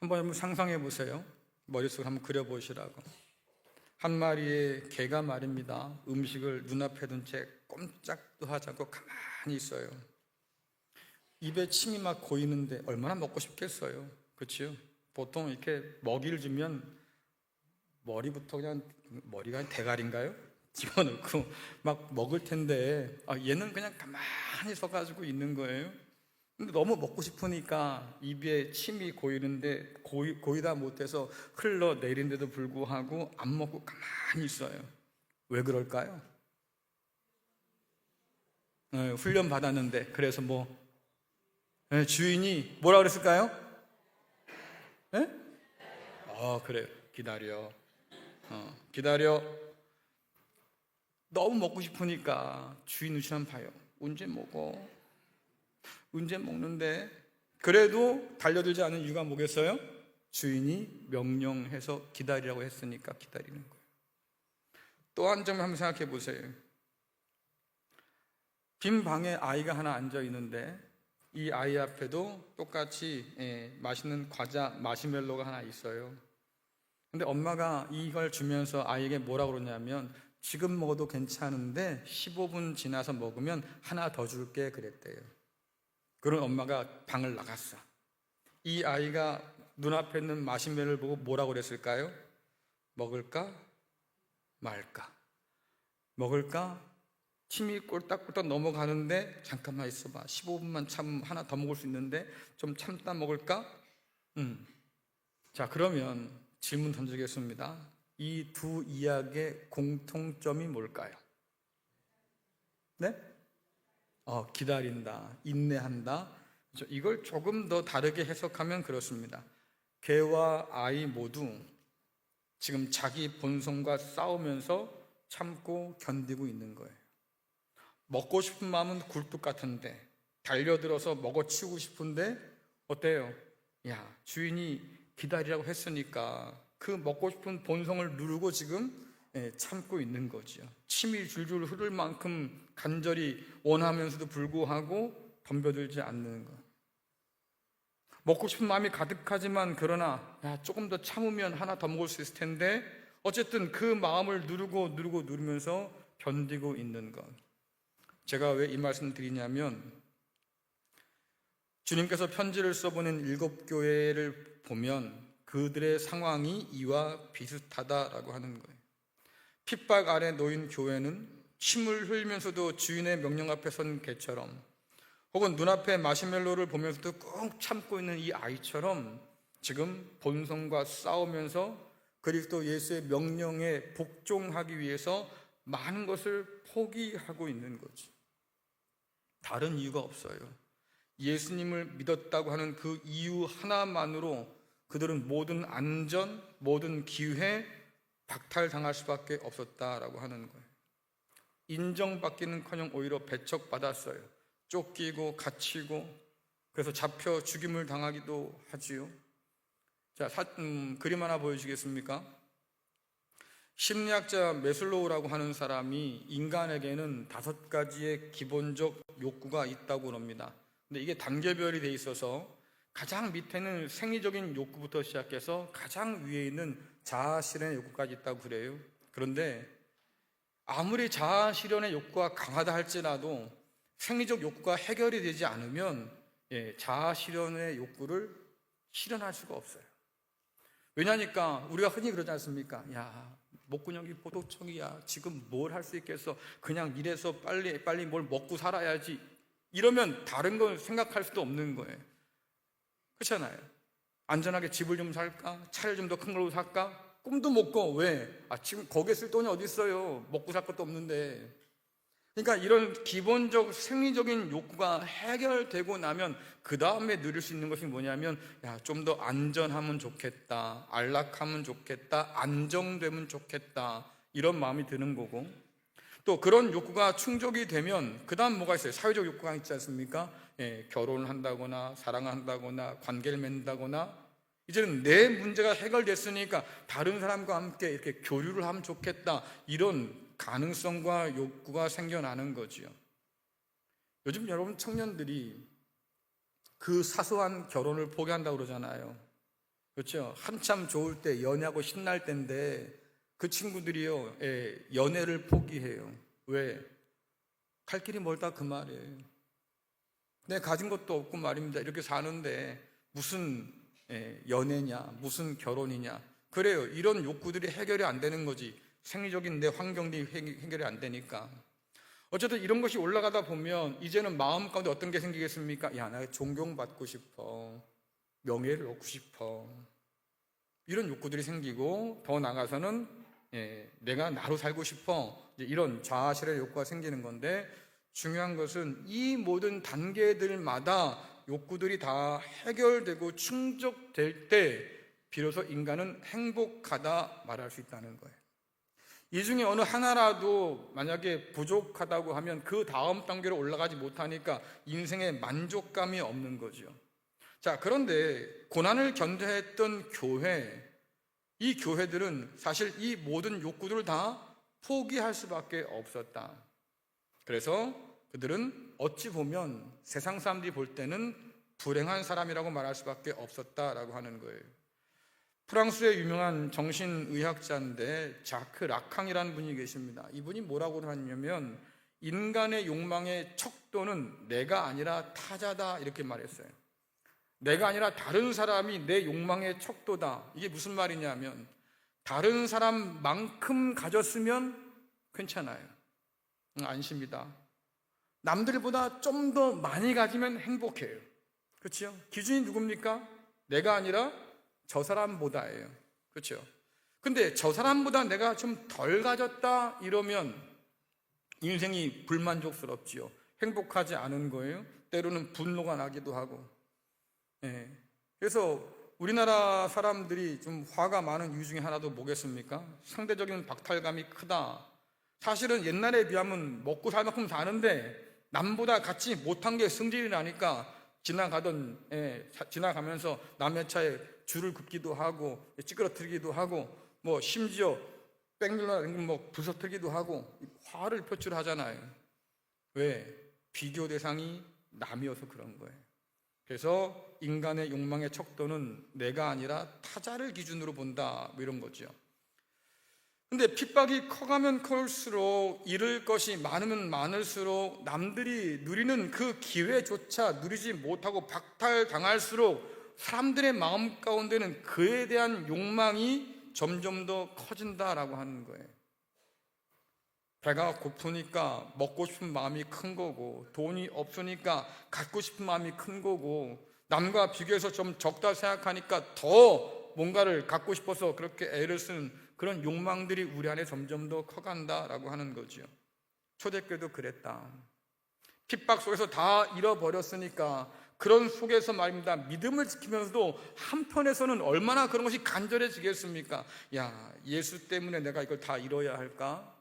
한번 상상해 보세요. 머릿속으로 한번 그려보시라고. 한 마리의 개가 말입니다. 음식을 눈앞에 둔 채 꼼짝도 하지 않고 가만히 있어요. 입에 침이 막 고이는데 얼마나 먹고 싶겠어요. 그렇죠? 보통 이렇게 먹이를 주면 머리부터 그냥, 머리가 대가리인가요? 집어넣고 막 먹을 텐데 얘는 그냥 가만히 서가지고 있는 거예요. 근데 너무 먹고 싶으니까 입에 침이 고이는데 고이다 못해서 흘러내린데도 불구하고 안 먹고 가만히 있어요. 왜 그럴까요? 훈련 받았는데. 그래서 주인이 뭐라 그랬을까요? 네? 그래요. 기다려. 기다려. 너무 먹고 싶으니까 주인 눈치 한번 봐요. 언제 먹어? 언제 먹는데? 그래도 달려들지 않은 이유가 뭐겠어요? 주인이 명령해서 기다리라고 했으니까 기다리는 거예요. 또 한 점 한번 생각해 보세요. 빈 방에 아이가 하나 앉아 있는데 이 아이 앞에도 똑같이 맛있는 과자 마시멜로가 하나 있어요. 근데 엄마가 이걸 주면서 아이에게 뭐라고 그러냐면 지금 먹어도 괜찮은데 15분 지나서 먹으면 하나 더 줄게 그랬대요. 그런 엄마가 방을 나갔어. 이 아이가 눈앞에 있는 마시멜로를 보고 뭐라고 그랬을까요? 먹을까 말까? 먹을까? 침이 꼴딱꼴딱 넘어가는데 잠깐만 있어봐. 15분만 참으면 하나 더 먹을 수 있는데 좀 참다 먹을까? 자, 그러면 질문 던지겠습니다. 이 두 이야기의 공통점이 뭘까요? 네? 기다린다, 인내한다. 이걸 조금 더 다르게 해석하면 그렇습니다. 개와 아이 모두 지금 자기 본성과 싸우면서 참고 견디고 있는 거예요. 먹고 싶은 마음은 굴뚝 같은데 달려들어서 먹어치우고 싶은데 어때요? 야, 주인이 기다리라고 했으니까 그 먹고 싶은 본성을 누르고 지금 참고 있는 거죠. 침이 줄줄 흐를 만큼 간절히 원하면서도 불구하고 덤벼들지 않는 것. 먹고 싶은 마음이 가득하지만 그러나 조금 더 참으면 하나 더 먹을 수 있을 텐데 어쨌든 그 마음을 누르면서 견디고 있는 것. 제가 왜 이 말씀을 드리냐면 주님께서 편지를 써보낸 7교회를 보면 그들의 상황이 이와 비슷하다라고 하는 거예요. 핍박 아래 놓인 교회는 침을 흘리면서도 주인의 명령 앞에 선 개처럼 혹은 눈앞에 마시멜로를 보면서도 꾹 참고 있는 이 아이처럼 지금 본성과 싸우면서 그리스도 예수의 명령에 복종하기 위해서 많은 것을 포기하고 있는 거죠. 다른 이유가 없어요. 예수님을 믿었다고 하는 그 이유 하나만으로 그들은 모든 안전, 모든 기회 박탈당할 수밖에 없었다라고 하는 거예요. 인정받기는커녕 오히려 배척받았어요. 쫓기고 갇히고 그래서 잡혀 죽임을 당하기도 하지요. 자, 그림 하나 보여주시겠습니까? 심리학자 메슬로우라고 하는 사람이 인간에게는 5가지의 기본적 욕구가 있다고 합니다. 근데 이게 단계별이 돼 있어서 가장 밑에는 생리적인 욕구부터 시작해서 가장 위에 있는 자아실현의 욕구까지 있다고 그래요. 그런데 아무리 자아실현의 욕구가 강하다 할지라도 생리적 욕구가 해결이 되지 않으면 자아실현의 욕구를 실현할 수가 없어요. 왜냐니까 우리가 흔히 그러지 않습니까? 야, 목구멍이 보도청이야. 지금 뭘 할 수 있겠어? 그냥 일해서 빨리 뭘 먹고 살아야지. 이러면 다른 걸 생각할 수도 없는 거예요. 그렇잖아요. 안전하게 집을 좀 살까? 차를 좀 더 큰 걸로 살까? 꿈도 못 꿔. 왜? 지금 거기에 쓸 돈이 어디 있어요? 먹고 살 것도 없는데. 그러니까 이런 기본적 생리적인 욕구가 해결되고 나면 그 다음에 누릴 수 있는 것이 뭐냐면 좀 더 안전하면 좋겠다, 안락하면 좋겠다, 안정되면 좋겠다, 이런 마음이 드는 거고, 또 그런 욕구가 충족이 되면 그 다음 뭐가 있어요? 사회적 욕구가 있지 않습니까? 결혼을 한다거나 사랑을 한다거나 관계를 맺는다거나, 이제는 내 문제가 해결됐으니까 다른 사람과 함께 이렇게 교류를 하면 좋겠다, 이런 가능성과 욕구가 생겨나는 거지요. 요즘 여러분 청년들이 그 사소한 결혼을 포기한다고 그러잖아요. 그렇죠? 한참 좋을 때 연애하고 신날 때인데 그 친구들이요, 연애를 포기해요. 왜? 갈 길이 멀다 그 말이에요. 내가 가진 것도 없고 말입니다. 이렇게 사는데 무슨 연애냐, 무슨 결혼이냐. 그래요. 이런 욕구들이 해결이 안 되는 거지. 생리적인 내 환경이 해결이 안 되니까. 어쨌든 이런 것이 올라가다 보면 이제는 마음 가운데 어떤 게 생기겠습니까? 야, 나 존경받고 싶어. 명예를 얻고 싶어. 이런 욕구들이 생기고 더 나아가서는 내가 나로 살고 싶어. 이런 자아실현의 욕구가 생기는 건데 중요한 것은 이 모든 단계들마다 욕구들이 다 해결되고 충족될 때 비로소 인간은 행복하다 말할 수 있다는 거예요. 이 중에 어느 하나라도 만약에 부족하다고 하면 그 다음 단계로 올라가지 못하니까 인생에 만족감이 없는 거죠. 자, 그런데 고난을 견뎌했던 교회, 이 교회들은 사실 이 모든 욕구들을 다 포기할 수밖에 없었다. 그래서 그들은 어찌 보면 세상 사람들이 볼 때는 불행한 사람이라고 말할 수밖에 없었다라고 하는 거예요. 프랑스의 유명한 정신의학자인데 자크 라캉이라는 분이 계십니다. 이분이 뭐라고 하냐면 인간의 욕망의 척도는 내가 아니라 타자다 이렇게 말했어요. 내가 아니라 다른 사람이 내 욕망의 척도다. 이게 무슨 말이냐면 다른 사람만큼 가졌으면 괜찮아요. 안심이다. 남들보다 좀 더 많이 가지면 행복해요. 그렇죠? 기준이 누굽니까? 내가 아니라 저 사람보다예요. 그렇죠? 근데 저 사람보다 내가 좀 덜 가졌다 이러면 인생이 불만족스럽지요. 행복하지 않은 거예요. 때로는 분노가 나기도 하고. 그래서 우리나라 사람들이 좀 화가 많은 이유 중에 하나도 뭐겠습니까? 상대적인 박탈감이 크다. 사실은 옛날에 비하면 먹고 살 만큼 사는데 남보다 갖지 못한 게 승질이 나니까 지나가면서 남의 차에 줄을 긋기도 하고 찌그러뜨리기도 하고 뭐 심지어 백밀러나 뭐 부서뜨리기도 하고 화를 표출하잖아요. 왜? 비교 대상이 남이어서 그런 거예요. 그래서 인간의 욕망의 척도는 내가 아니라 타자를 기준으로 본다 뭐 이런 거죠. 근데 핍박이 커가면 클수록 잃을 것이 많으면 많을수록 남들이 누리는 그 기회조차 누리지 못하고 박탈당할수록 사람들의 마음 가운데는 그에 대한 욕망이 점점 더 커진다라고 하는 거예요. 배가 고프니까 먹고 싶은 마음이 큰 거고 돈이 없으니까 갖고 싶은 마음이 큰 거고 남과 비교해서 좀 적다 생각하니까 더 뭔가를 갖고 싶어서 그렇게 애를 쓰는 그런 욕망들이 우리 안에 점점 더 커간다라고 하는 거죠. 초대교회도 그랬다. 핍박 속에서 다 잃어버렸으니까 그런 속에서 말입니다. 믿음을 지키면서도 한편에서는 얼마나 그런 것이 간절해지겠습니까? 야, 예수 때문에 내가 이걸 다 잃어야 할까?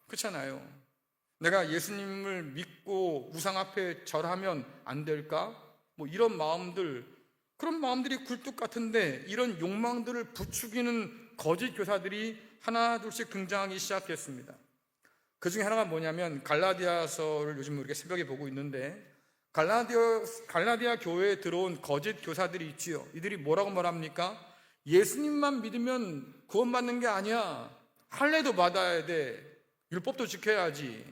그렇잖아요. 내가 예수님을 믿고 우상 앞에 절하면 안 될까? 뭐 이런 마음들, 그런 마음들이 굴뚝 같은데 이런 욕망들을 부추기는 거짓 교사들이 하나 둘씩 등장하기 시작했습니다. 그 중에 하나가 뭐냐면 갈라디아서를 요즘 우리가 새벽에 보고 있는데 갈라디아 교회에 들어온 거짓 교사들이 있지요. 이들이 뭐라고 말합니까? 예수님만 믿으면 구원받는 게 아니야. 할례도 받아야 돼. 율법도 지켜야지.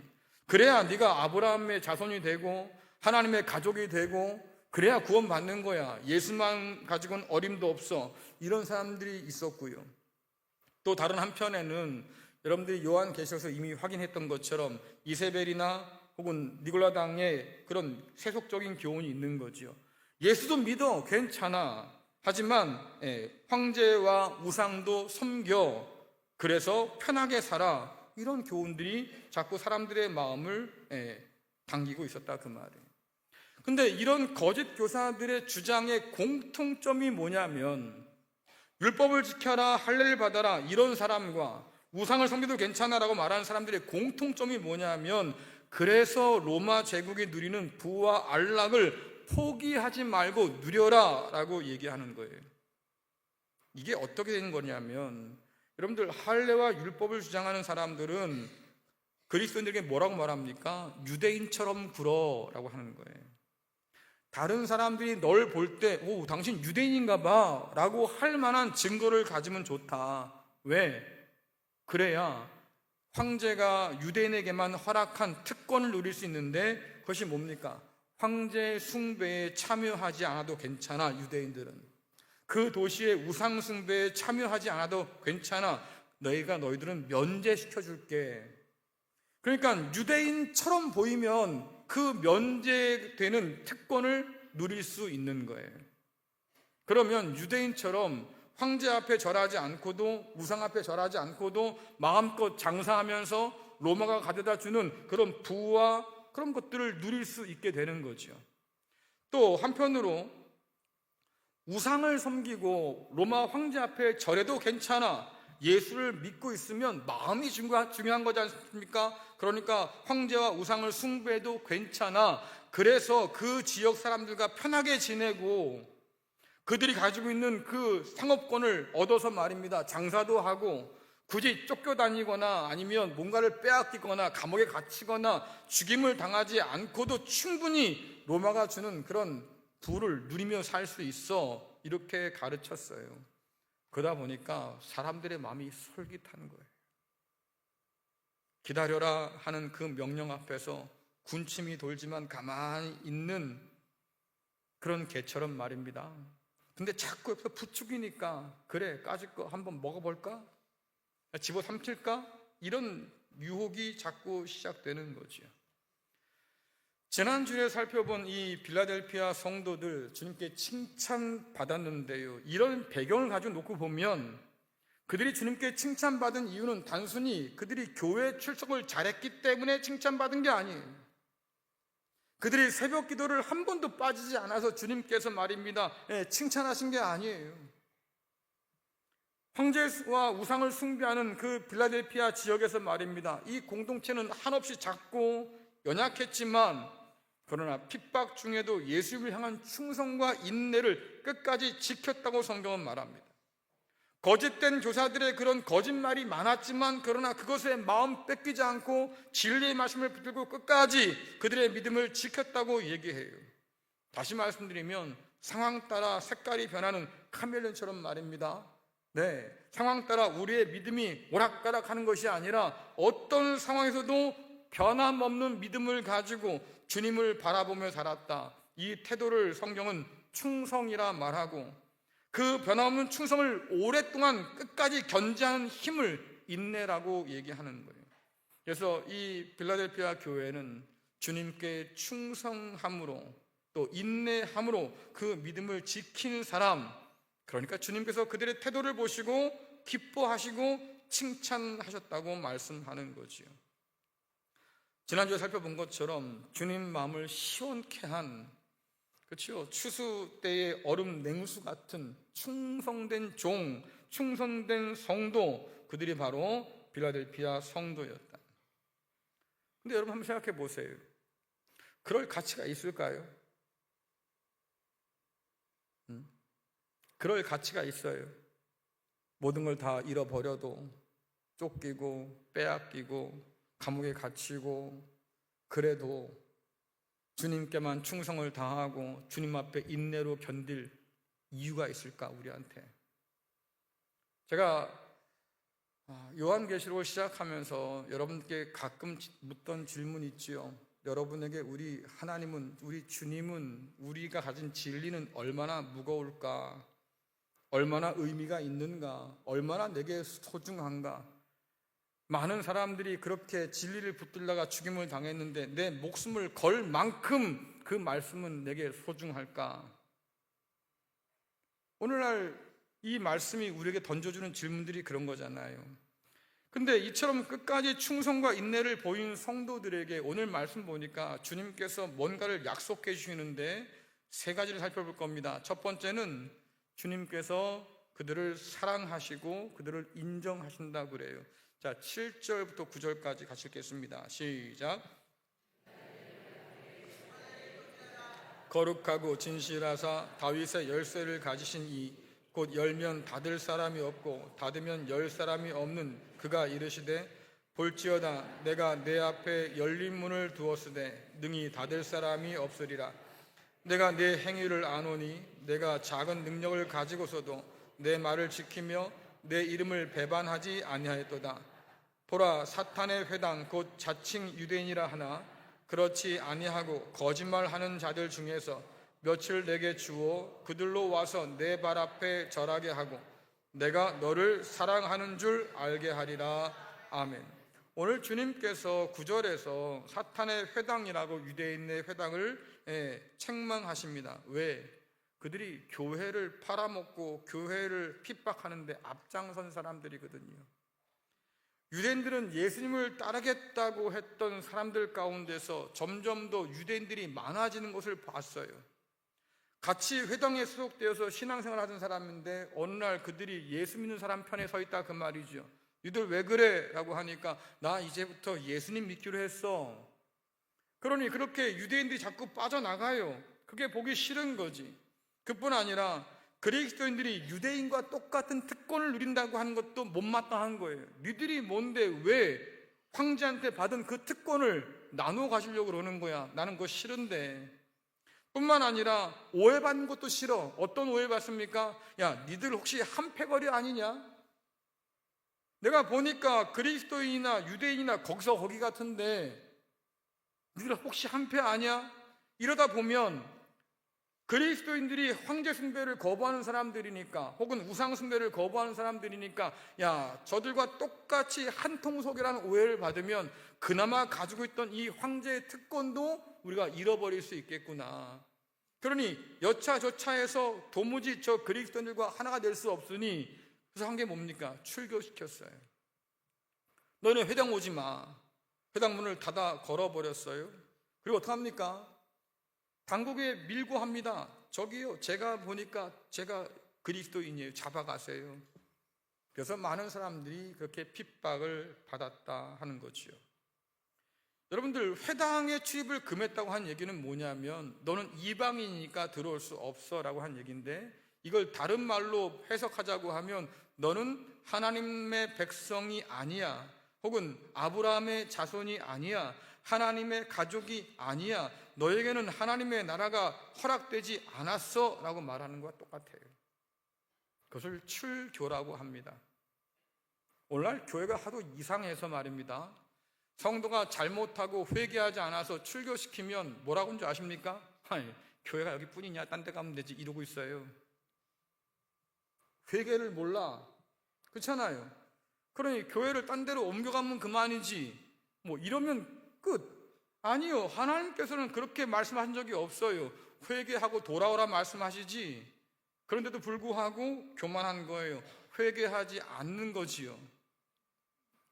그래야 네가 아브라함의 자손이 되고 하나님의 가족이 되고 그래야 구원받는 거야. 예수만 가지고는 어림도 없어. 이런 사람들이 있었고요. 또 다른 한편에는 여러분들이 요한계시록에서 이미 확인했던 것처럼 이세벨이나 혹은 니골라당의 그런 세속적인 교훈이 있는 거죠. 예수도 믿어. 괜찮아. 하지만 황제와 우상도 섬겨. 그래서 편하게 살아. 이런 교훈들이 자꾸 사람들의 마음을 당기고 있었다 그 말이에요. 근데 이런 거짓 교사들의 주장의 공통점이 뭐냐면 율법을 지켜라, 할례를 받아라 이런 사람과 우상을 섬겨도 괜찮아라고 말하는 사람들의 공통점이 뭐냐면 그래서 로마 제국이 누리는 부와 안락을 포기하지 말고 누려라 라고 얘기하는 거예요. 이게 어떻게 된 거냐면 여러분들 할례와 율법을 주장하는 사람들은 그리스도인들에게 뭐라고 말합니까? 유대인처럼 굴어라고 하는 거예요. 다른 사람들이 널 볼 때, 오, 당신 유대인인가 봐 라고 할 만한 증거를 가지면 좋다. 왜? 그래야 황제가 유대인에게만 허락한 특권을 누릴 수 있는데, 그것이 뭡니까? 황제 숭배에 참여하지 않아도 괜찮아. 유대인들은 그 도시의 우상 숭배에 참여하지 않아도 괜찮아. 너희들은 면제시켜 줄게. 그러니까 유대인처럼 보이면 그 면제되는 특권을 누릴 수 있는 거예요. 그러면 유대인처럼 황제 앞에 절하지 않고도, 우상 앞에 절하지 않고도 마음껏 장사하면서 로마가 가져다 주는 그런 부와 그런 것들을 누릴 수 있게 되는 거죠. 또 한편으로 우상을 섬기고 로마 황제 앞에 절해도 괜찮아. 예수를 믿고 있으면 마음이 중요한 거지 않습니까? 그러니까 황제와 우상을 숭배해도 괜찮아. 그래서 그 지역 사람들과 편하게 지내고 그들이 가지고 있는 그 상업권을 얻어서 말입니다, 장사도 하고 굳이 쫓겨다니거나 아니면 뭔가를 빼앗기거나 감옥에 갇히거나 죽임을 당하지 않고도 충분히 로마가 주는 그런 부를 누리며 살 수 있어. 이렇게 가르쳤어요. 그러다 보니까 사람들의 마음이 솔깃한 거예요. 기다려라 하는 그 명령 앞에서 군침이 돌지만 가만히 있는 그런 개처럼 말입니다. 근데 자꾸 옆에서 부추기니까, 그래, 까짓 거 한번 먹어볼까? 집어삼킬까? 이런 유혹이 자꾸 시작되는 거죠. 지난주에 살펴본 이 빌라델피아 성도들, 주님께 칭찬받았는데요, 이런 배경을 가지고 놓고 보면 그들이 주님께 칭찬받은 이유는 단순히 그들이 교회 출석을 잘했기 때문에 칭찬받은 게 아니에요. 그들이 새벽 기도를 한 번도 빠지지 않아서 주님께서 말입니다, 칭찬하신 게 아니에요. 황제와 우상을 숭배하는 그 빌라델피아 지역에서 말입니다, 이 공동체는 한없이 작고 연약했지만 그러나 핍박 중에도 예수를 향한 충성과 인내를 끝까지 지켰다고 성경은 말합니다. 거짓된 교사들의 그런 거짓말이 많았지만 그러나 그것에 마음 뺏기지 않고 진리의 말씀을 붙들고 끝까지 그들의 믿음을 지켰다고 얘기해요. 다시 말씀드리면 상황 따라 색깔이 변하는 카멜레온처럼 말입니다. 네, 상황 따라 우리의 믿음이 오락가락하는 것이 아니라 어떤 상황에서도 변함없는 믿음을 가지고 주님을 바라보며 살았다. 이 태도를 성경은 충성이라 말하고, 그 변함없는 충성을 오랫동안 끝까지 견지하는 힘을 인내라고 얘기하는 거예요. 그래서 이 빌라델피아 교회는 주님께 충성함으로 또 인내함으로 그 믿음을 지키는 사람, 그러니까 주님께서 그들의 태도를 보시고 기뻐하시고 칭찬하셨다고 말씀하는 거지요. 지난주에 살펴본 것처럼 주님 마음을 시원케 한, 그렇죠, 추수 때의 얼음 냉수 같은 충성된 종, 충성된 성도, 그들이 바로 빌라델피아 성도였다. 근데 여러분 한번 생각해 보세요. 그럴 가치가 있을까요? 그럴 가치가 있어요. 모든 걸 다 잃어버려도, 쫓기고 빼앗기고 감옥에 갇히고, 그래도 주님께만 충성을 다하고 주님 앞에 인내로 견딜 이유가 있을까, 우리한테? 제가 요한계시록을 시작하면서 여러분께 가끔 묻던 질문이 있지요. 여러분에게 우리 하나님은, 우리 주님은, 우리가 가진 진리는 얼마나 무거울까? 얼마나 의미가 있는가? 얼마나 내게 소중한가? 많은 사람들이 그렇게 진리를 붙들다가 죽임을 당했는데 내 목숨을 걸 만큼 그 말씀은 내게 소중할까? 오늘날 이 말씀이 우리에게 던져주는 질문들이 그런 거잖아요. 근데 이처럼 끝까지 충성과 인내를 보인 성도들에게 오늘 말씀 보니까 주님께서 뭔가를 약속해 주시는데 세 가지를 살펴볼 겁니다. 첫 번째는 주님께서 그들을 사랑하시고 그들을 인정하신다고 그래요. 자, 7절부터 9절까지 같이 읽겠습니다. 시작. 거룩하고 진실하사 다윗의 열쇠를 가지신 이 곧 열면 닫을 사람이 없고 닫으면 열 사람이 없는 그가 이르시되 볼지어다 내가 내 앞에 열린 문을 두었으되 능히 닫을 사람이 없으리라. 내가 내 행위를 아노니 내가 작은 능력을 가지고서도 내 말을 지키며 내 이름을 배반하지 아니하였도다. 보라, 사탄의 회당 곧 자칭 유대인이라 하나 그렇지 아니하고 거짓말하는 자들 중에서 며칠 내게 주어 그들로 와서 내 발 앞에 절하게 하고 내가 너를 사랑하는 줄 알게 하리라. 아멘. 오늘 주님께서 9절에서 사탄의 회당이라고 유대인의 회당을 책망하십니다. 왜? 그들이 교회를 팔아먹고 교회를 핍박하는데 앞장선 사람들이거든요. 유대인들은 예수님을 따르겠다고 했던 사람들 가운데서 점점 더 유대인들이 많아지는 것을 봤어요. 같이 회당에 소속되어서 신앙생활 하던 사람인데 어느 날 그들이 예수 믿는 사람 편에 서 있다 그 말이죠. 니들 왜 그래? 라고 하니까 나 이제부터 예수님 믿기로 했어. 그러니 그렇게 유대인들이 자꾸 빠져나가요. 그게 보기 싫은 거지. 그뿐 아니라 그리스도인들이 유대인과 똑같은 특권을 누린다고 하는 것도 못마땅한 거예요. 니들이 뭔데 왜 황제한테 받은 그 특권을 나누어 가시려고 그러는 거야. 나는 그거 싫은데. 뿐만 아니라 오해받는 것도 싫어. 어떤 오해 받습니까? 야, 니들 혹시 한패거리 아니냐? 내가 보니까 그리스도인이나 유대인이나 거기서 거기 같은데 니들 혹시 한패 아니야? 이러다 보면 그리스도인들이 황제 숭배를 거부하는 사람들이니까 혹은 우상 숭배를 거부하는 사람들이니까 야, 저들과 똑같이 한통속이라는 오해를 받으면 그나마 가지고 있던 이 황제의 특권도 우리가 잃어버릴 수 있겠구나. 그러니 여차저차해서 도무지 저 그리스도인들과 하나가 될 수 없으니 그래서 한 게 뭡니까? 출교시켰어요. 너네 회당 오지 마. 회당 문을 닫아 걸어버렸어요. 그리고 어떡합니까? 당국에 밀고 합니다. 저기요, 제가 보니까 제가 그리스도인이에요. 잡아가세요. 그래서 많은 사람들이 그렇게 핍박을 받았다 하는 거지요. 여러분들, 회당에 출입을 금했다고 한 얘기는 뭐냐면 너는 이방인이니까 들어올 수 없어 라고 한 얘기인데, 이걸 다른 말로 해석하자고 하면 너는 하나님의 백성이 아니야, 혹은 아브라함의 자손이 아니야, 하나님의 가족이 아니야, 너에게는 하나님의 나라가 허락되지 않았어 라고 말하는 것과 똑같아요. 그것을 출교라고 합니다. 오늘날 교회가 하도 이상해서 말입니다. 성도가 잘못하고 회개하지 않아서 출교시키면 뭐라고 하는 줄 아십니까? 아니, 교회가 여기뿐이냐, 딴 데 가면 되지, 이러고 있어요. 회개를 몰라. 그렇잖아요. 그러니 교회를 딴 데로 옮겨가면 그만이지, 뭐 이러면 끝. 아니요, 하나님께서는 그렇게 말씀하신 적이 없어요. 회개하고 돌아오라 말씀하시지. 그런데도 불구하고 교만한 거예요. 회개하지 않는 거지요.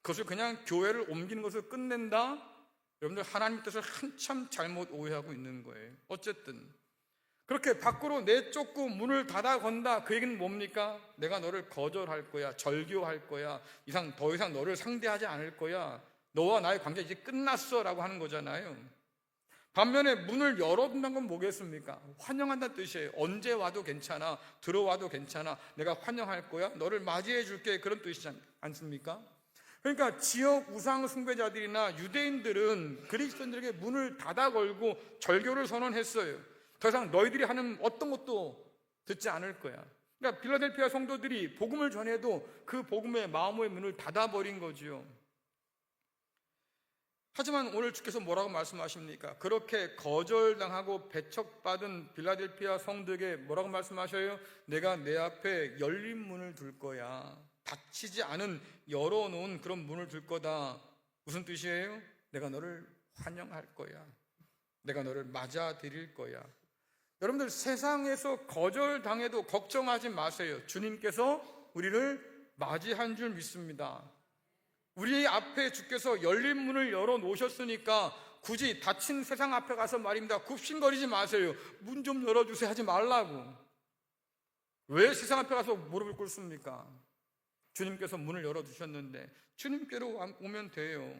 그것을 그냥 교회를 옮기는 것을 끝낸다? 여러분들, 하나님 뜻을 한참 잘못 오해하고 있는 거예요. 어쨌든 그렇게 밖으로 내쫓고 문을 닫아 건다. 그 얘기는 뭡니까? 내가 너를 거절할 거야, 절교할 거야, 더 이상 너를 상대하지 않을 거야, 너와 나의 관계 이제 끝났어 라고 하는 거잖아요. 반면에 문을 열어둔다는 건 뭐겠습니까? 환영한다는 뜻이에요. 언제 와도 괜찮아, 들어와도 괜찮아, 내가 환영할 거야, 너를 맞이해 줄게, 그런 뜻이지 않습니까? 그러니까 지역 우상 숭배자들이나 유대인들은 그리스도인들에게 문을 닫아 걸고 절교를 선언했어요. 더 이상 너희들이 하는 어떤 것도 듣지 않을 거야. 그러니까 빌라델피아 성도들이 복음을 전해도 그 복음의 마음의 문을 닫아버린 거지요. 하지만 오늘 주께서 뭐라고 말씀하십니까? 그렇게 거절당하고 배척받은 빌라델피아 성도에게 뭐라고 말씀하셔요? 내가 내 앞에 열린 문을 둘 거야. 닫히지 않은 열어놓은 그런 문을 둘 거다. 무슨 뜻이에요? 내가 너를 환영할 거야. 내가 너를 맞아들일 거야. 여러분들, 세상에서 거절당해도 걱정하지 마세요. 주님께서 우리를 맞이한 줄 믿습니다. 우리 앞에 주께서 열린 문을 열어놓으셨으니까 굳이 닫힌 세상 앞에 가서 말입니다, 굽신거리지 마세요. 문 좀 열어주세요 하지 말라고. 왜 세상 앞에 가서 무릎을 꿇습니까? 주님께서 문을 열어주셨는데 주님께로 오면 돼요.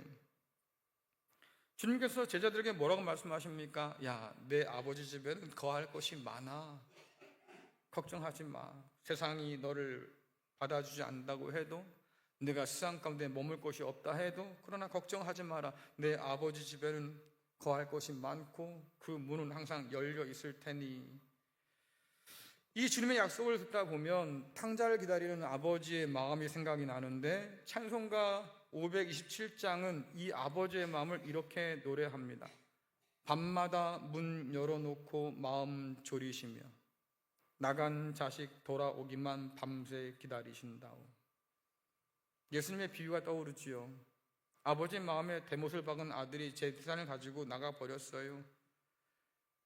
주님께서 제자들에게 뭐라고 말씀하십니까? 야, 내 아버지 집에는 거할 것이 많아. 걱정하지 마. 세상이 너를 받아주지 않는다고 해도, 내가 세상 가운데 머물 곳이 없다 해도, 그러나 걱정하지 마라. 내 아버지 집에는 거할 것이 많고 그 문은 항상 열려 있을 테니. 이 주님의 약속을 듣다 보면 탕자를 기다리는 아버지의 마음이 생각이 나는데, 찬송가 527장은 이 아버지의 마음을 이렇게 노래합니다. 밤마다 문 열어놓고 마음 졸이시며 나간 자식 돌아오기만 밤새 기다리신다오. 예수님의 비유가 떠오르지요. 아버지 마음에 대못을 박은 아들이 재산을 가지고 나가버렸어요.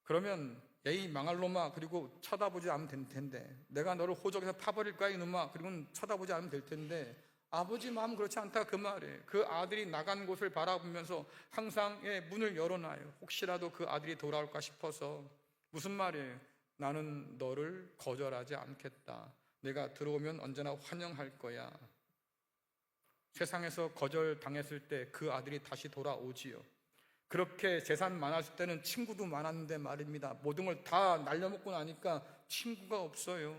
그러면 에이 망할 놈아, 그리고 쳐다보지 않으면 될 텐데, 내가 너를 호적에서 파버릴 거야 이놈아, 그리고는 쳐다보지 않으면 될 텐데, 아버지 마음은 그렇지 않다 그 말이에요. 그 아들이 나간 곳을 바라보면서 항상 문을 열어놔요. 혹시라도 그 아들이 돌아올까 싶어서. 무슨 말이에요? 나는 너를 거절하지 않겠다. 내가 들어오면 언제나 환영할 거야. 세상에서 거절당했을 때 그 아들이 다시 돌아오지요. 그렇게 재산 많았을 때는 친구도 많았는데 말입니다, 모든 걸 다 날려먹고 나니까 친구가 없어요.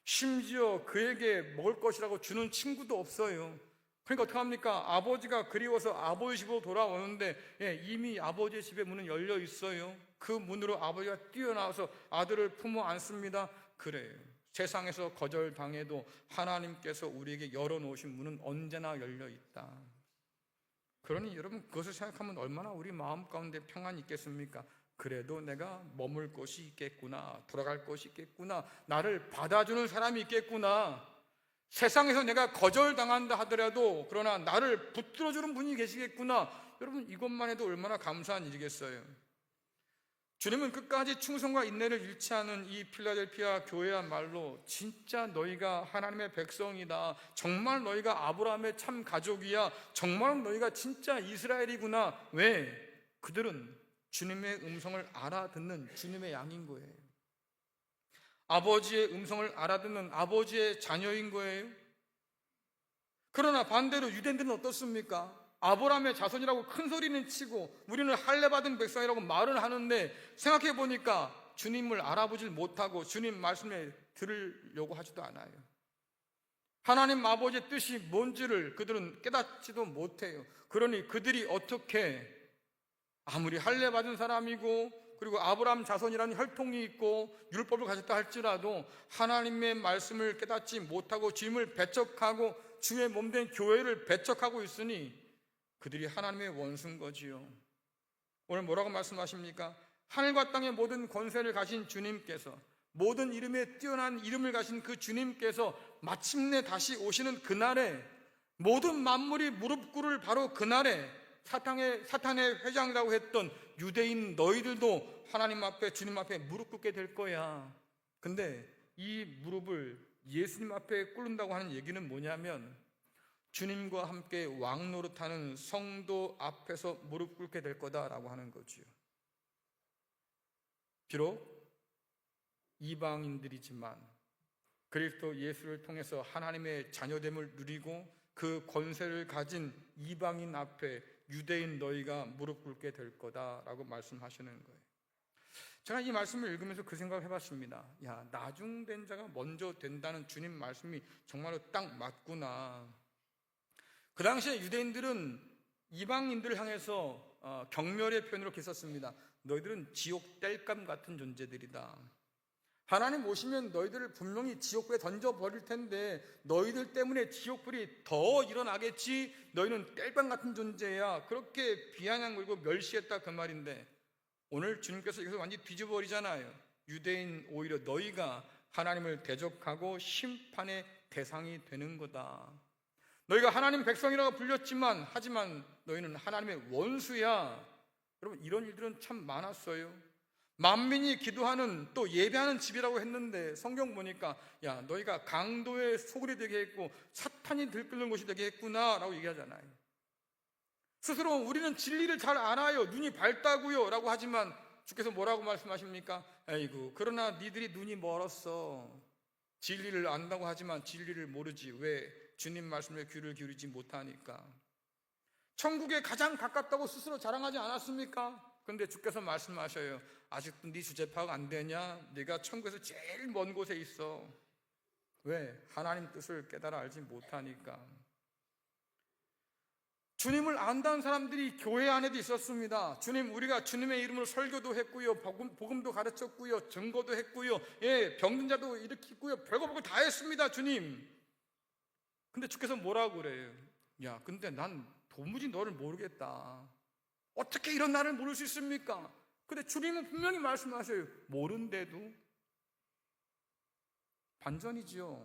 심지어 그에게 먹을 것이라고 주는 친구도 없어요. 그러니까 어떡합니까? 아버지가 그리워서 아버지 집으로 돌아오는데 이미 아버지의 집의 문은 열려 있어요. 그 문으로 아버지가 뛰어나와서 아들을 품어 안습니다. 그래요. 세상에서 거절당해도 하나님께서 우리에게 열어놓으신 문은 언제나 열려 있다. 그러니 여러분, 그것을 생각하면 얼마나 우리 마음 가운데 평안이 있겠습니까? 그래도 내가 머물 곳이 있겠구나, 돌아갈 곳이 있겠구나, 나를 받아주는 사람이 있겠구나, 세상에서 내가 거절당한다 하더라도 그러나 나를 붙들어주는 분이 계시겠구나. 여러분, 이것만 해도 얼마나 감사한 일이겠어요. 주님은 끝까지 충성과 인내를 잃지 않은 이 필라델피아 교회야말로 진짜 너희가 하나님의 백성이다, 정말 너희가 아브라함의 참 가족이야, 정말 너희가 진짜 이스라엘이구나. 왜? 그들은 주님의 음성을 알아듣는 주님의 양인 거예요. 아버지의 음성을 알아듣는 아버지의 자녀인 거예요. 그러나 반대로 유대인들은 어떻습니까? 아브라함의 자손이라고 큰 소리는 치고 우리는 할례받은 백성이라고 말을 하는데, 생각해 보니까 주님을 알아보질 못하고 주님 말씀에 들으려고 하지도 않아요. 하나님 아버지의 뜻이 뭔지를 그들은 깨닫지도 못해요. 그러니 그들이 어떻게, 아무리 할례받은 사람이고 그리고 아브라함 자손이라는 혈통이 있고 율법을 가졌다 할지라도 하나님의 말씀을 깨닫지 못하고 주님을 배척하고 주의 몸된 교회를 배척하고 있으니 그들이 하나님의 원수인 거지요. 오늘 뭐라고 말씀하십니까? 하늘과 땅의 모든 권세를 가신 주님께서, 모든 이름에 뛰어난 이름을 가신 그 주님께서 마침내 다시 오시는 그날에 모든 만물이 무릎 꿇을 바로 그날에 사탄의 회장이라고 했던 유대인 너희들도 하나님 앞에, 주님 앞에 무릎 꿇게 될 거야. 근데 이 무릎을 예수님 앞에 꿇는다고 하는 얘기는 뭐냐면, 주님과 함께 왕노릇하는 성도 앞에서 무릎 꿇게 될 거다라고 하는 거지요. 비록 이방인들이지만 그리스도 예수를 통해서 하나님의 자녀됨을 누리고 그 권세를 가진 이방인 앞에 유대인 너희가 무릎 꿇게 될 거다라고 말씀하시는 거예요. 제가 이 말씀을 읽으면서 그 생각을 해봤습니다. 야, 나중된 자가 먼저 된다는 주님 말씀이 정말로 딱 맞구나. 그 당시에 유대인들은 이방인들을 향해서 경멸의 표현으로 이렇게 썼습니다. 너희들은 지옥 땔감 같은 존재들이다. 하나님 오시면 너희들을 분명히 지옥불에 던져버릴 텐데 너희들 때문에 지옥불이 더 일어나겠지, 너희는 땔감 같은 존재야, 그렇게 비아냥 물고 멸시했다 그 말인데, 오늘 주님께서 여기서 완전히 뒤집어버리잖아요. 유대인 오히려 너희가 하나님을 대적하고 심판의 대상이 되는 거다. 너희가 하나님 백성이라고 불렸지만 하지만 너희는 하나님의 원수야. 여러분, 이런 일들은 참 많았어요. 만민이 기도하는, 또 예배하는 집이라고 했는데 성경 보니까 야, 너희가 강도의 소굴이 되게 했고 사탄이 들끓는 곳이 되게 했구나 라고 얘기하잖아요. 스스로 우리는 진리를 잘 알아요, 눈이 밝다고요 라고 하지만 주께서 뭐라고 말씀하십니까? 아이고, 그러나 니들이 눈이 멀었어. 진리를 안다고 하지만 진리를 모르지. 왜? 주님 말씀에 귀를 기울이지 못하니까. 천국에 가장 가깝다고 스스로 자랑하지 않았습니까? 그런데 주께서 말씀하셔요. 아직도 네 주제 파악 안 되냐? 네가 천국에서 제일 먼 곳에 있어. 왜? 하나님 뜻을 깨달아 알지 못하니까. 주님을 안다는 사람들이 교회 안에도 있었습니다. 주님, 우리가 주님의 이름으로 설교도 했고요, 복음도 가르쳤고요, 증거도 했고요, 병든 자도 일으키고요, 별거 다 했습니다, 주님. 근데 주께서 뭐라고 그래요? 야, 근데 난 도무지 너를 모르겠다. 어떻게 이런 나를 모를 수 있습니까? 근데 주님은 분명히 말씀하셔요. 모른데도 반전이지요.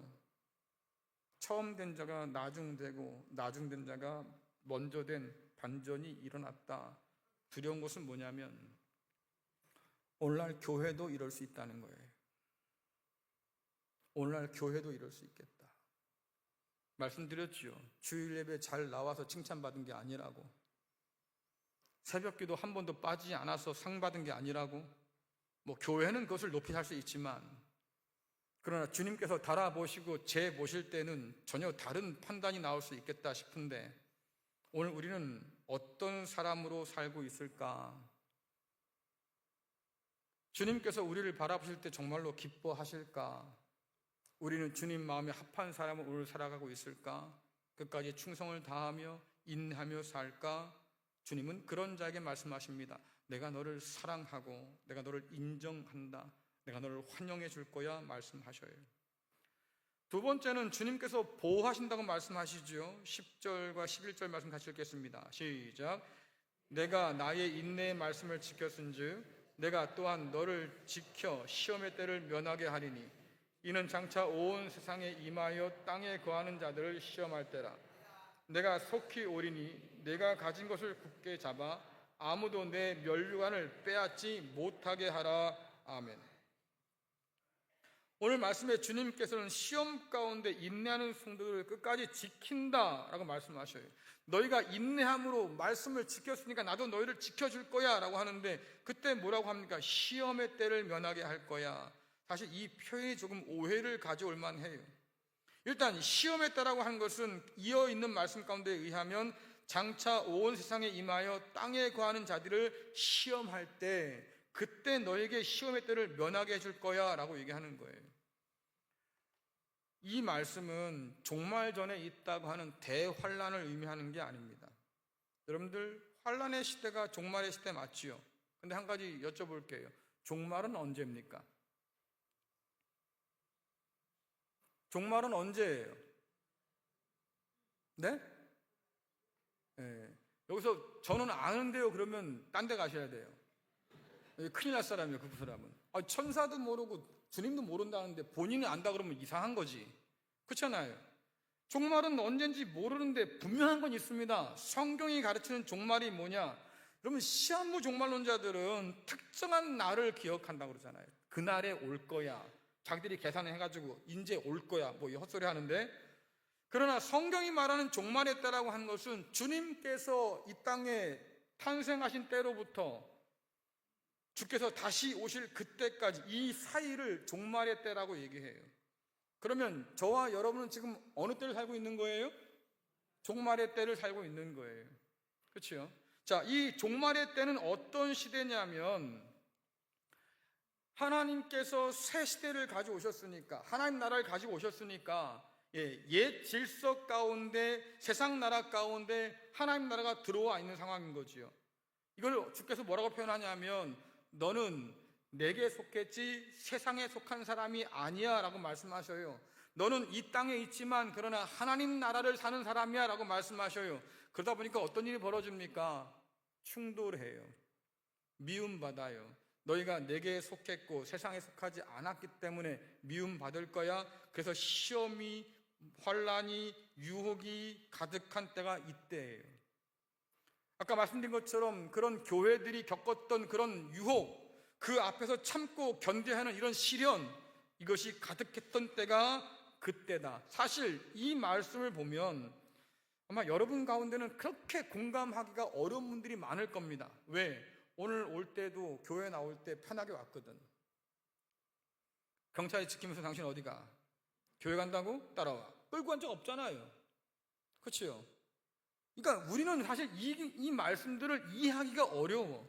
처음 된 자가 나중되고 나중된 자가 먼저 된 반전이 일어났다. 두려운 것은 뭐냐면 오늘날 교회도 이럴 수 있다는 거예요. 오늘날 교회도 이럴 수 있겠다. 말씀드렸지요. 주일 예배 잘 나와서 칭찬받은 게 아니라고, 새벽기도 한 번도 빠지지 않아서 상 받은 게 아니라고. 뭐 교회는 그것을 높이 살 수 있지만, 그러나 주님께서 달아보시고 재보실 때는 전혀 다른 판단이 나올 수 있겠다 싶은데, 오늘 우리는 어떤 사람으로 살고 있을까? 주님께서 우리를 바라보실 때 정말로 기뻐하실까? 우리는 주님 마음에 합한 사람을 오늘 살아가고 있을까? 끝까지 충성을 다하며 인내하며 살까? 주님은 그런 자에게 말씀하십니다. 내가 너를 사랑하고 내가 너를 인정한다, 내가 너를 환영해 줄 거야 말씀하셔요. 두 번째는 주님께서 보호하신다고 말씀하시죠. 10절과 11절 말씀 같이 읽겠습니다. 시작. 내가 나의 인내의 말씀을 지켰은즉 내가 또한 너를 지켜 시험의 때를 면하게 하리니 이는 장차 온 세상에 임하여 땅에 거하는 자들을 시험할 때라. 내가 속히 오리니 내가 가진 것을 굳게 잡아 아무도 내 면류관을 빼앗지 못하게 하라. 아멘. 오늘 말씀에 주님께서는 시험 가운데 인내하는 성도들을 끝까지 지킨다라고 말씀하셔요. 너희가 인내함으로 말씀을 지켰으니까 나도 너희를 지켜줄 거야 라고 하는데, 그때 뭐라고 합니까? 시험의 때를 면하게 할 거야. 사실 이 표현이 조금 오해를 가져올 만해요. 일단 시험의 때라고 하는 것은 이어있는 말씀 가운데 의하면 장차 온 세상에 임하여 땅에 거하는 자들을 시험할 때, 그때 너에게 시험의 때를 면하게 해줄 거야 라고 얘기하는 거예요. 이 말씀은 종말 전에 있다고 하는 대환란을 의미하는 게 아닙니다. 여러분들, 환란의 시대가 종말의 시대 맞지요? 근데 한 가지 여쭤볼게요. 종말은 언제입니까? 종말은 언제예요? 네? 네. 여기서 저는 아는데요 그러면 딴 데 가셔야 돼요. 큰일 날 사람이에요, 그 사람은. 천사도 모르고 주님도 모른다는데 본인이 안다 그러면 이상한 거지. 그렇잖아요. 종말은 언젠지 모르는데 분명한 건 있습니다. 성경이 가르치는 종말이 뭐냐? 여러분, 시한부 종말론자들은 특정한 날을 기억한다고 그러잖아요. 그날에 올 거야. 자기들이 계산해가지고 이제 올 거야. 뭐 헛소리 하는데, 그러나 성경이 말하는 종말의 때라고 하는 것은 주님께서 이 땅에 탄생하신 때로부터 주께서 다시 오실 그때까지 이 사이를 종말의 때라고 얘기해요. 그러면 저와 여러분은 지금 어느 때를 살고 있는 거예요? 종말의 때를 살고 있는 거예요. 그렇죠? 자, 이 종말의 때는 어떤 시대냐면, 하나님께서 새 시대를 가져오셨으니까, 하나님 나라를 가지고 오셨으니까, 옛 질서 가운데, 세상 나라 가운데 하나님 나라가 들어와 있는 상황인 거지요. 이걸 주께서 뭐라고 표현하냐면, 너는 내게 속했지 세상에 속한 사람이 아니야 라고 말씀하셔요. 너는 이 땅에 있지만 그러나 하나님 나라를 사는 사람이야 라고 말씀하셔요. 그러다 보니까 어떤 일이 벌어집니까? 충돌해요. 미움받아요. 너희가 내게 속했고 세상에 속하지 않았기 때문에 미움받을 거야. 그래서 시험이, 환란이, 유혹이 가득한 때가 이때예요. 아까 말씀드린 것처럼 그런 교회들이 겪었던 그런 유혹, 그 앞에서 참고 견뎌하는 이런 시련, 이것이 가득했던 때가 그때다. 사실 이 말씀을 보면 아마 여러분 가운데는 그렇게 공감하기가 어려운 분들이 많을 겁니다. 왜? 오늘 올 때도 교회 나올 때 편하게 왔거든. 경찰이 지키면서 당신 어디가? 교회 간다고? 따라와. 끌고 간 적 없잖아요. 그렇죠? 그러니까 우리는 사실 이 말씀들을 이해하기가 어려워.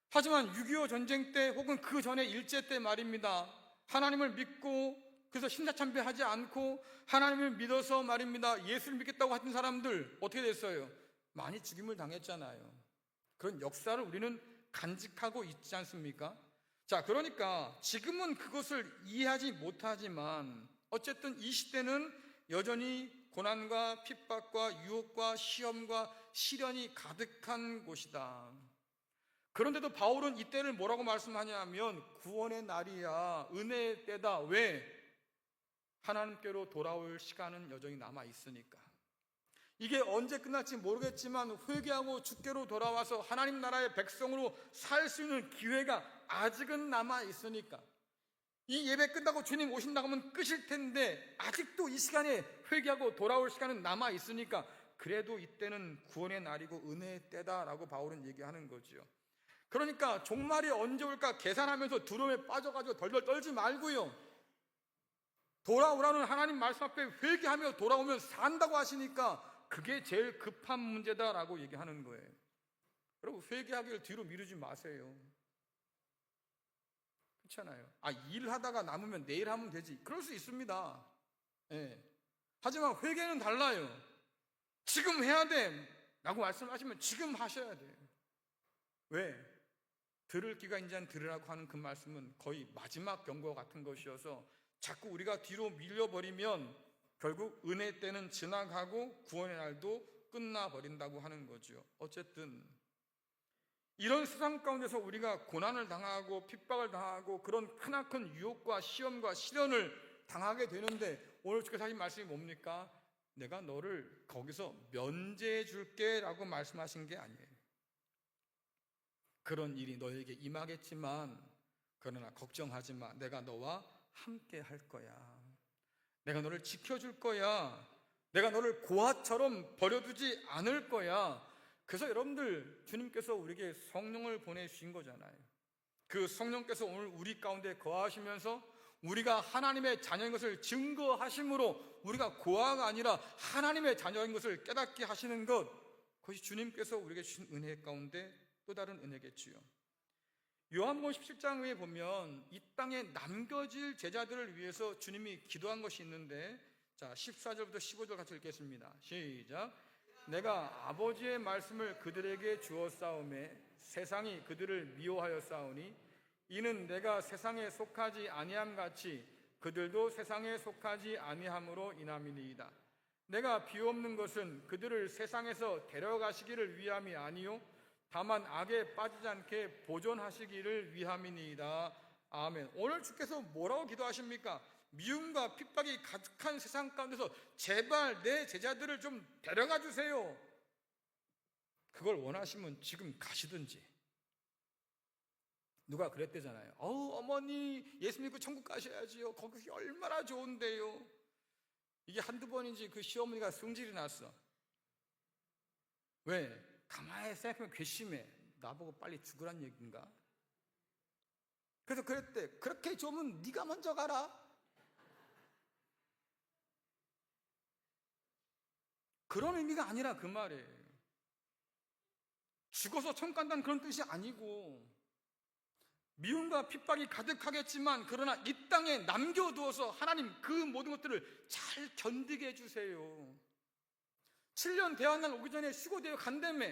하지만 6.25 전쟁 때 혹은 그 전에 일제 때 말입니다. 하나님을 믿고 그래서 신사참배하지 않고 하나님을 믿어서 말입니다. 예수를 믿겠다고 하던 사람들 어떻게 됐어요? 많이 죽임을 당했잖아요. 그런 역사를 우리는 간직하고 있지 않습니까? 자, 그러니까 지금은 그것을 이해하지 못하지만 어쨌든 이 시대는 여전히 고난과 핍박과 유혹과 시험과 시련이 가득한 곳이다. 그런데도 바울은 이때를 뭐라고 말씀하냐면 구원의 날이야, 은혜의 때다. 왜? 하나님께로 돌아올 시간은 여전히 남아 있으니까. 이게 언제 끝날지 모르겠지만 회개하고 주께로 돌아와서 하나님 나라의 백성으로 살 수 있는 기회가 아직은 남아 있으니까. 이 예배 끝나고 주님 오신다고 하면 끝일 텐데 아직도 이 시간에 회개하고 돌아올 시간은 남아 있으니까 그래도 이때는 구원의 날이고 은혜의 때다라고 바울은 얘기하는 거죠. 그러니까 종말이 언제 올까 계산하면서 두려움에 빠져가지고 덜덜 떨지 말고요, 돌아오라는 하나님 말씀 앞에 회개하며 돌아오면 산다고 하시니까 그게 제일 급한 문제다라고 얘기하는 거예요. 여러분, 회개하기를 뒤로 미루지 마세요. 그렇잖아요. 일하다가 남으면 내일 하면 되지, 그럴 수 있습니다. 예. 하지만 회개는 달라요. 지금 해야 돼 라고 말씀하시면 지금 하셔야 돼요. 왜? 들을 귀가 있는 자는 들으라고 하는 그 말씀은 거의 마지막 경고와 같은 것이어서 자꾸 우리가 뒤로 밀려버리면 결국 은혜 때는 지나가고 구원의 날도 끝나버린다고 하는 거죠. 어쨌든 이런 세상 가운데서 우리가 고난을 당하고 핍박을 당하고 그런 크나큰 유혹과 시험과 시련을 당하게 되는데 오늘 주께서 하신 말씀이 뭡니까? 내가 너를 거기서 면제해 줄게 라고 말씀하신 게 아니에요. 그런 일이 너에게 임하겠지만 그러나 걱정하지 마. 내가 너와 함께 할 거야. 내가 너를 지켜줄 거야. 내가 너를 고아처럼 버려두지 않을 거야. 그래서 여러분들, 주님께서 우리에게 성령을 보내주신 거잖아요. 그 성령께서 오늘 우리 가운데 거하시면서 우리가 하나님의 자녀인 것을 증거하심으로 우리가 고아가 아니라 하나님의 자녀인 것을 깨닫게 하시는 것, 그것이 주님께서 우리에게 주신 은혜 가운데 또 다른 은혜겠지요. 요한복음 17장에 보면 이 땅에 남겨질 제자들을 위해서 주님이 기도한 것이 있는데, 자 14절부터 15절 같이 읽겠습니다. 시작. 내가 아버지의 말씀을 그들에게 주었사오매 세상이 그들을 미워하였사오니 이는 내가 세상에 속하지 아니함 같이 그들도 세상에 속하지 아니함으로 인함이니이다. 내가 비옵는 것은 그들을 세상에서 데려가시기를 위함이 아니요 다만 악에 빠지지 않게 보존하시기를 위함이니이다. 아멘. 오늘 주께서 뭐라고 기도하십니까? 미움과 핍박이 가득한 세상 가운데서 제발 내 제자들을 좀 데려가 주세요. 그걸 원하시면 지금 가시든지. 누가 그랬대잖아요. 어머니 예수 믿고 천국 가셔야지요. 거기 얼마나 좋은데요. 이게 한두 번인지 그 시어머니가 승질이 났어. 왜? 가만히 생각하면 괘씸해. 나보고 빨리 죽으란 얘기인가? 그래서 그랬대. 그렇게 좋으면 네가 먼저 가라. 그런 의미가 아니라 그 말이에요. 죽어서 천국 간다는 그런 뜻이 아니고, 미움과 핍박이 가득하겠지만 그러나 이 땅에 남겨두어서 하나님 그 모든 것들을 잘 견디게 해주세요. 7년 대환난 오기 전에 휴고되어 간다며.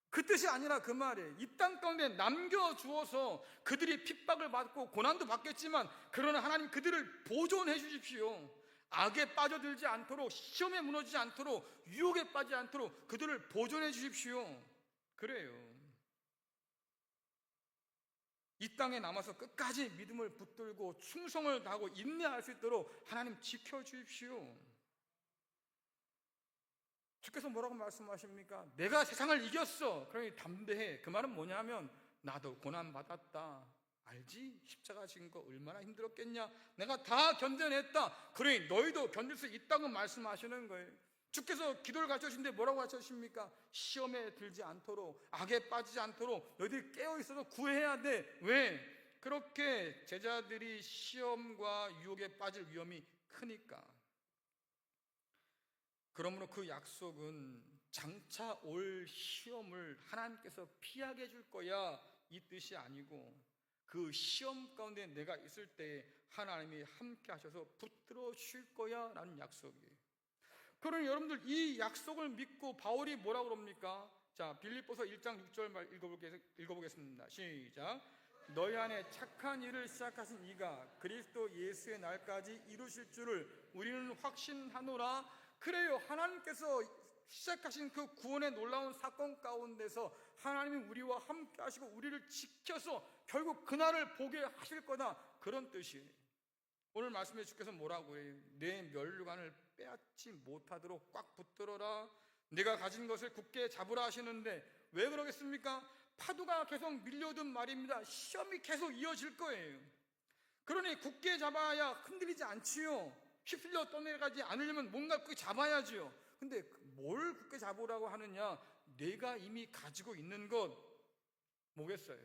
그 뜻이 아니라 그 말이에요. 이 땅 가운데 남겨주어서 그들이 핍박을 받고 고난도 받겠지만 그러나 하나님 그들을 보존해 주십시오. 악에 빠져들지 않도록, 시험에 무너지지 않도록, 유혹에 빠지지 않도록 그들을 보존해 주십시오. 그래요. 이 땅에 남아서 끝까지 믿음을 붙들고 충성을 다하고 인내할 수 있도록 하나님 지켜주십시오. 주께서 뭐라고 말씀하십니까? 내가 세상을 이겼어. 그러니 담대해. 그 말은 뭐냐면 나도 고난받았다. 알지? 십자가 지은 거 얼마나 힘들었겠냐? 내가 다 견뎌냈다. 그러니 너희도 견딜 수 있다고 말씀하시는 거예요. 주께서 기도를 가르쳐주신데 뭐라고 가르쳐주십니까? 시험에 들지 않도록, 악에 빠지지 않도록 너희들이 깨어있어서 구해야 돼. 왜? 그렇게 제자들이 시험과 유혹에 빠질 위험이 크니까. 그러므로 그 약속은 장차 올 시험을 하나님께서 피하게 해줄 거야 이 뜻이 아니고, 그 시험 가운데 내가 있을 때 하나님이 함께 하셔서 붙들어 주실 거야 라는 약속이에요. 그러니 여러분들 이 약속을 믿고 바울이 뭐라고 그럽니까? 자, 빌립보서 1장 6절 읽어보겠습니다. 시작. 너희 안에 착한 일을 시작하신 이가 그리스도 예수의 날까지 이루실 줄을 우리는 확신하노라. 그래요. 하나님께서 시작하신 그 구원의 놀라운 사건 가운데서 하나님이 우리와 함께 하시고 우리를 지켜서 결국 그날을 보게 하실 거다, 그런 뜻이에요. 오늘 말씀에 주께서 뭐라고 해요? 내 면류관을 빼앗지 못하도록 꽉 붙들어라. 내가 가진 것을 굳게 잡으라 하시는데 왜 그러겠습니까? 파도가 계속 밀려오든 말입니다. 시험이 계속 이어질 거예요. 그러니 굳게 잡아야 흔들리지 않지요. 휩쓸려 떠내려가지 않으려면 뭔가 굳게 잡아야지요. 근데 뭘 굳게 잡으라고 하느냐? 내가 이미 가지고 있는 것 뭐겠어요?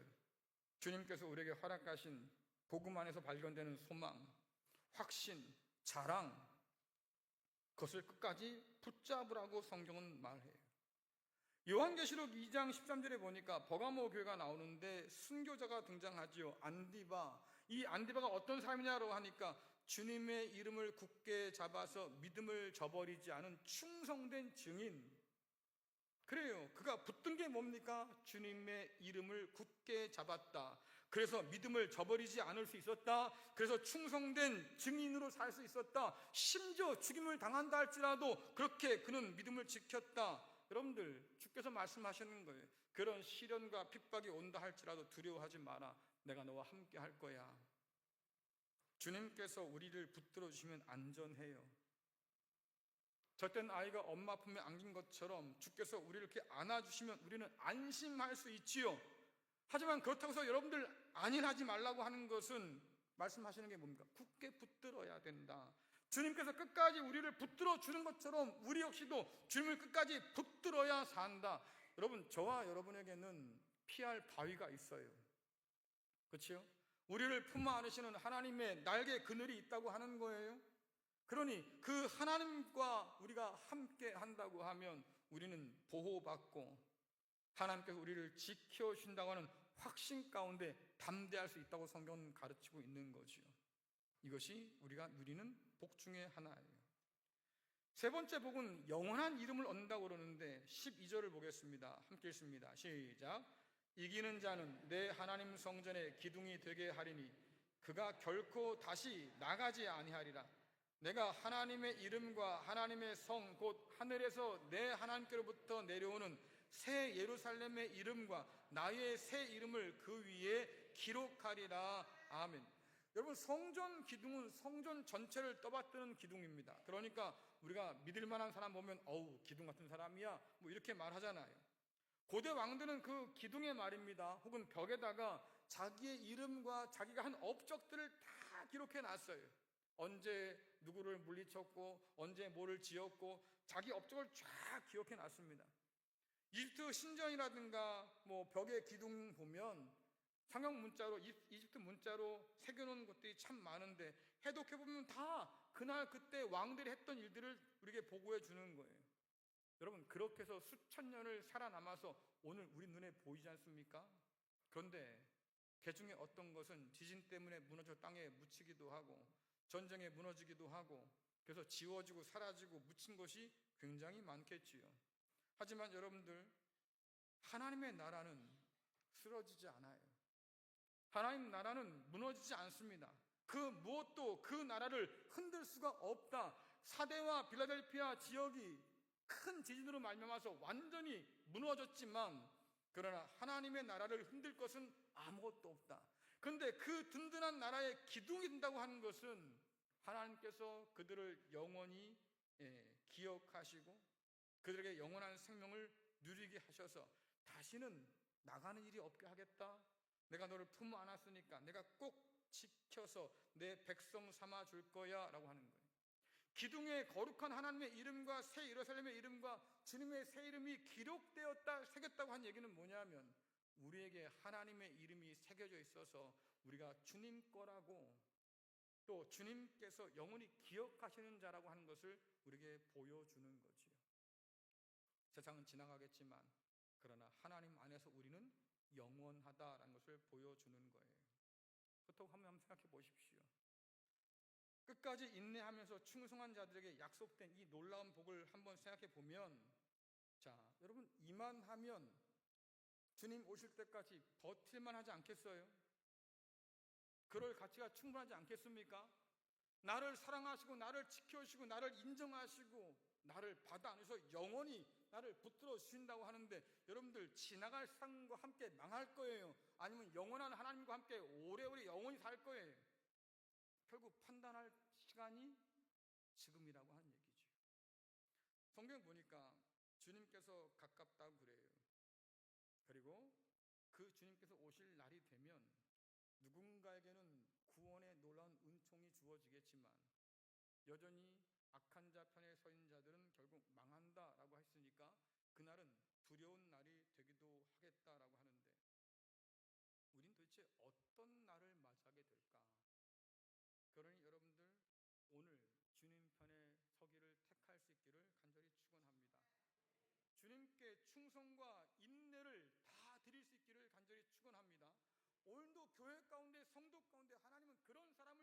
주님께서 우리에게 허락하신 복음 안에서 발견되는 소망, 확신, 자랑, 그것을 끝까지 붙잡으라고 성경은 말해요. 요한계시록 2장 13절에 보니까 버가모 교회가 나오는데 순교자가 등장하지요. 안디바. 이 안디바가 어떤 사람이냐고 하니까 주님의 이름을 굳게 잡아서 믿음을 저버리지 않은 충성된 증인. 그래요. 그가 붙든 게 뭡니까? 주님의 이름을 굳게 잡았다. 그래서 믿음을 저버리지 않을 수 있었다. 그래서 충성된 증인으로 살 수 있었다. 심지어 죽임을 당한다 할지라도 그렇게 그는 믿음을 지켰다. 여러분들, 주께서 말씀하시는 거예요. 그런 시련과 핍박이 온다 할지라도 두려워하지 마라. 내가 너와 함께 할 거야. 주님께서 우리를 붙들어 주시면 안전해요. 젖된 아이가 엄마 품에 안긴 것처럼 주께서 우리를 이렇게 안아주시면 우리는 안심할 수 있지요. 하지만 그렇다고 해서 여러분들 안일하지 말라고 하는 것은 말씀하시는 게 뭡니까? 굳게 붙들어야 된다. 주님께서 끝까지 우리를 붙들어 주는 것처럼 우리 역시도 주님을 끝까지 붙들어야 산다. 여러분, 저와 여러분에게는 피할 바위가 있어요. 그렇죠? 우리를 품어 안으시는 하나님의 날개 그늘이 있다고 하는 거예요. 그러니 그 하나님과 우리가 함께 한다고 하면 우리는 보호받고 하나님께서 우리를 지켜주신다고 하는 확신 가운데 담대할 수 있다고 성경은 가르치고 있는 거지요. 이것이 우리가 누리는 복 중에 하나예요. 세 번째 복은 영원한 이름을 얻는다고 그러는데 12절을 보겠습니다. 함께 읽습니다. 시작. 이기는 자는 내 하나님 성전의 기둥이 되게 하리니 그가 결코 다시 나가지 아니하리라. 내가 하나님의 이름과 하나님의 성 곧 하늘에서 내 하나님께로부터 내려오는 새 예루살렘의 이름과 나의 새 이름을 그 위에 기록하리라. 아멘. 여러분, 성전 기둥은 성전 전체를 떠받드는 기둥입니다. 그러니까 우리가 믿을 만한 사람 보면 어우, 기둥 같은 사람이야, 뭐 이렇게 말하잖아요. 고대 왕들은 그 기둥에 말입니다, 혹은 벽에다가 자기의 이름과 자기가 한 업적들을 다 기록해 놨어요. 언제 누구를 물리쳤고 언제 뭐를 지었고 자기 업적을 쫙 기억해 놨습니다. 이집트 신전이라든가 뭐 벽에 기둥 보면 성형 문자로, 이집트 문자로 새겨놓은 것들이 참 많은데 해독해 보면 다 그날 그때 왕들이 했던 일들을 우리에게 보고해 주는 거예요. 여러분, 그렇게 해서 수천 년을 살아남아서 오늘 우리 눈에 보이지 않습니까? 그런데 그 중에 어떤 것은 지진 때문에 무너져 땅에 묻히기도 하고 전쟁에 무너지기도 하고 그래서 지워지고 사라지고 묻힌 것이 굉장히 많겠지요. 하지만 여러분들, 하나님의 나라는 쓰러지지 않아요. 하나님 나라는 무너지지 않습니다. 그 무엇도 그 나라를 흔들 수가 없다. 사대와 빌라델피아 지역이 큰 지진으로 말미암아서 완전히 무너졌지만 그러나 하나님의 나라를 흔들 것은 아무것도 없다. 그런데 그 든든한 나라의 기둥이 된다고 하는 것은 하나님께서 그들을 영원히 기억하시고 그들에게 영원한 생명을 누리게 하셔서 다시는 나가는 일이 없게 하겠다. 내가 너를 품어 안았으니까 내가 꼭 지켜서 내 백성 삼아 줄 거야 라고 하는 거예요. 기둥에 거룩한 하나님의 이름과 새 예루살렘의 이름과 주님의 새 이름이 기록되었다, 새겼다고 한 얘기는 뭐냐면 우리에게 하나님의 이름이 새겨져 있어서 우리가 주님 거라고 또 주님께서 영원히 기억하시는 자라고 하는 것을 우리에게 보여주는 거지요. 세상은 지나가겠지만 그러나 하나님 안에서 우리는 영원하다라는 것을 보여주는 거예요. 그렇다고 한번 생각해 보십시오. 끝까지 인내하면서 충성한 자들에게 약속된 이 놀라운 복을 한번 생각해 보면, 자, 여러분, 이만하면 주님 오실 때까지 버틸만 하지 않겠어요? 그럴 가치가 충분하지 않겠습니까? 나를 사랑하시고 나를 지켜주시고 나를 인정하시고 나를 받아 안으셔서 영원히 나를 붙들어 주신다고 하는데, 여러분들 지나갈 세상과 함께 망할 거예요? 아니면 영원한 하나님과 함께 오래오래 영원히 살 거예요? 결국 판단할 시간이 지금이라고 하는 얘기죠. 성경 보니까 주님께서 가깝다고 그래요. 그리고 그 주님께서 오실 날이 되면 누군가에게는 구원의 놀라운 은총이 주어지겠지만, 여전히 악한 자 편에 서 있는 자들은 결국 망한다라고 했으니까 그날은 두려운 날이 되기도 하겠다라고 하는데, 우린 도대체 어떤 날을 맞이하게 될까? 그러니 여러분들, 오늘 주님 편에 서기를 택할 수 있기를 간절히 축원합니다. 주님께 충성과 인내를 다 드릴 수 있기를 간절히 축원합니다. 오늘도 교회 가운데, 성도 가운데 하나님은 그런 사람을